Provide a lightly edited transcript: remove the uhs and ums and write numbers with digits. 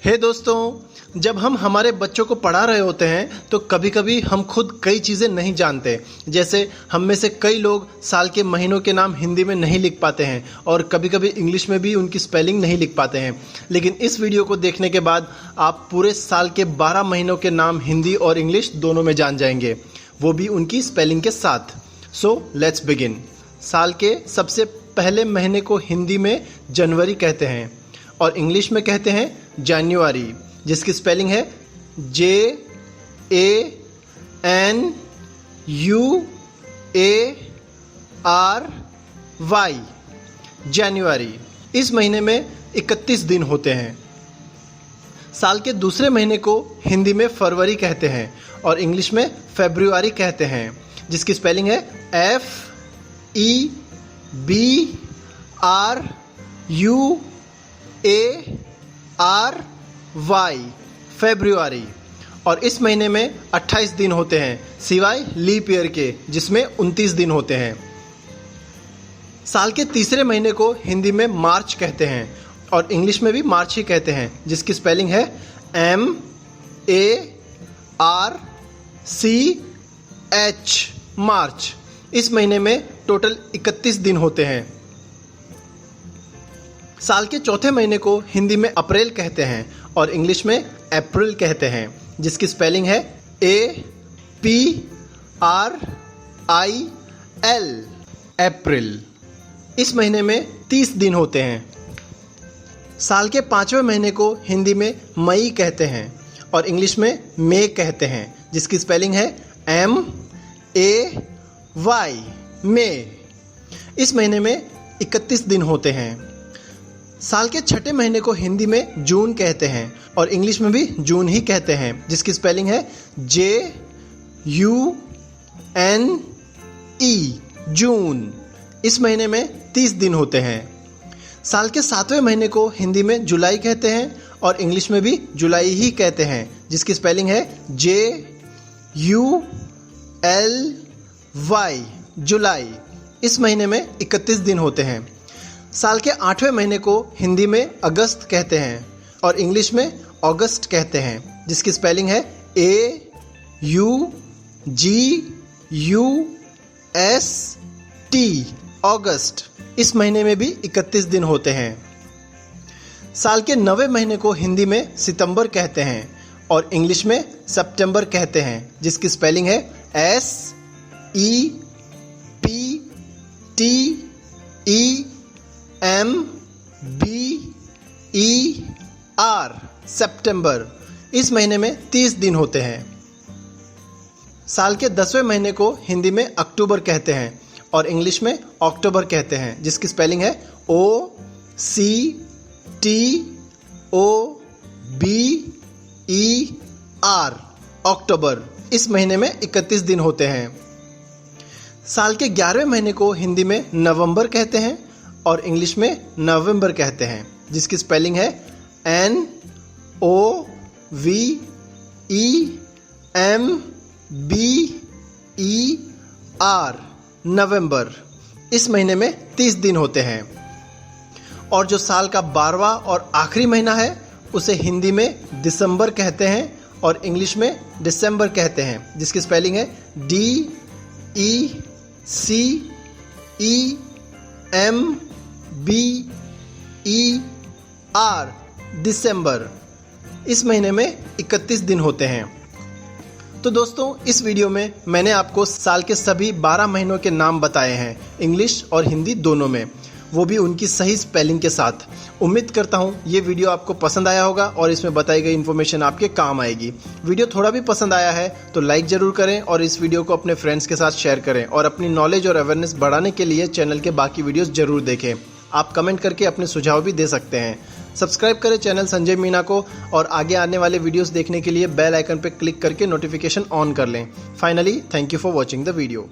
हे दोस्तों, जब हम हमारे बच्चों को पढ़ा रहे होते हैं तो कभी कभी हम खुद कई चीज़ें नहीं जानते। जैसे हम में से कई लोग साल के महीनों के नाम हिंदी में नहीं लिख पाते हैं और कभी कभी इंग्लिश में भी उनकी स्पेलिंग नहीं लिख पाते हैं। लेकिन इस वीडियो को देखने के बाद आप पूरे साल के 12 महीनों के नाम हिंदी और इंग्लिश दोनों में जान जाएंगे, वो भी उनकी स्पेलिंग के साथ। So let's begin. साल के सबसे पहले महीने को हिंदी में जनवरी कहते हैं और इंग्लिश में कहते हैं जनवरी, जिसकी स्पेलिंग है JANUARY, जनवरी। इस महीने में 31 दिन होते हैं। साल के दूसरे महीने को हिंदी में फरवरी कहते हैं और इंग्लिश में फरवरी कहते हैं, जिसकी स्पेलिंग है FEBRUARY, फरवरी। और इस महीने में 28 दिन होते हैं सिवाय लीप ईयर के, जिसमें 29 दिन होते हैं। साल के तीसरे महीने को हिंदी में मार्च कहते हैं और इंग्लिश में भी मार्च ही कहते हैं, जिसकी स्पेलिंग है MARCH, मार्च। इस महीने में टोटल 31 दिन होते हैं। साल के चौथे महीने को हिंदी में अप्रैल कहते हैं और इंग्लिश में अप्रैल कहते हैं, जिसकी स्पेलिंग है APRIL, अप्रैल। इस महीने में 30 दिन होते हैं। साल के पांचवें महीने को हिंदी में मई कहते हैं और इंग्लिश में मई कहते हैं, जिसकी स्पेलिंग है MAY, मई। इस महीने में 31 दिन होते हैं। साल के छठे महीने को हिंदी में जून कहते हैं और इंग्लिश में भी जून ही कहते हैं, जिसकी स्पेलिंग है JUNE, जून। इस महीने में 30 दिन होते हैं। साल के सातवें महीने को हिंदी में जुलाई कहते हैं और इंग्लिश में भी जुलाई ही कहते हैं, जिसकी स्पेलिंग है JULY, जुलाई। इस महीने में 31 दिन होते हैं। साल के आठवें महीने को हिंदी में अगस्त कहते हैं और इंग्लिश में अगस्त कहते हैं, जिसकी स्पेलिंग है AUGUST, अगस्त। इस महीने में भी 31 दिन होते हैं। साल के 9वें महीने को हिंदी में सितंबर कहते हैं और इंग्लिश में सितंबर कहते हैं, जिसकी स्पेलिंग है SEPTEMBER, सितंबर। इस महीने में 30 दिन होते हैं। साल के 10वें महीने को हिंदी में अक्टूबर कहते हैं और इंग्लिश में अक्टूबर कहते हैं, जिसकी स्पेलिंग है OCTOBER, अक्टूबर। इस महीने में 31 दिन होते हैं। साल के 11वें महीने को हिंदी में नवंबर कहते हैं और इंग्लिश में नवंबर कहते हैं, जिसकी स्पेलिंग है NOVEMBER, नवंबर। इस महीने में 30 दिन होते हैं। और जो साल का 12वां और आखिरी महीना है उसे हिंदी में दिसंबर कहते हैं और इंग्लिश में दिसंबर कहते हैं, जिसकी स्पेलिंग है DECEMBER, दिसंबर। इस महीने में 31 दिन होते हैं। तो दोस्तों, इस वीडियो में मैंने आपको साल के सभी 12 महीनों के नाम बताए हैं, इंग्लिश और हिंदी दोनों में, वो भी उनकी सही स्पेलिंग के साथ। उम्मीद करता हूँ ये वीडियो आपको पसंद आया होगा और इसमें बताई गई इन्फॉर्मेशन आपके काम आएगी। वीडियो थोड़ा भी पसंद आया है तो लाइक ज़रूर करें और इस वीडियो को अपने फ्रेंड्स के साथ शेयर करें और अपनी नॉलेज और अवेयरनेस बढ़ाने के लिए चैनल के बाकी वीडियोस जरूर देखें। आप कमेंट करके अपने सुझाव भी दे सकते हैं। सब्सक्राइब करें चैनल संजय मीना को और आगे आने वाले वीडियोस देखने के लिए बेल आइकन पर क्लिक करके नोटिफिकेशन ऑन कर लें। Finally, thank you for watching the video.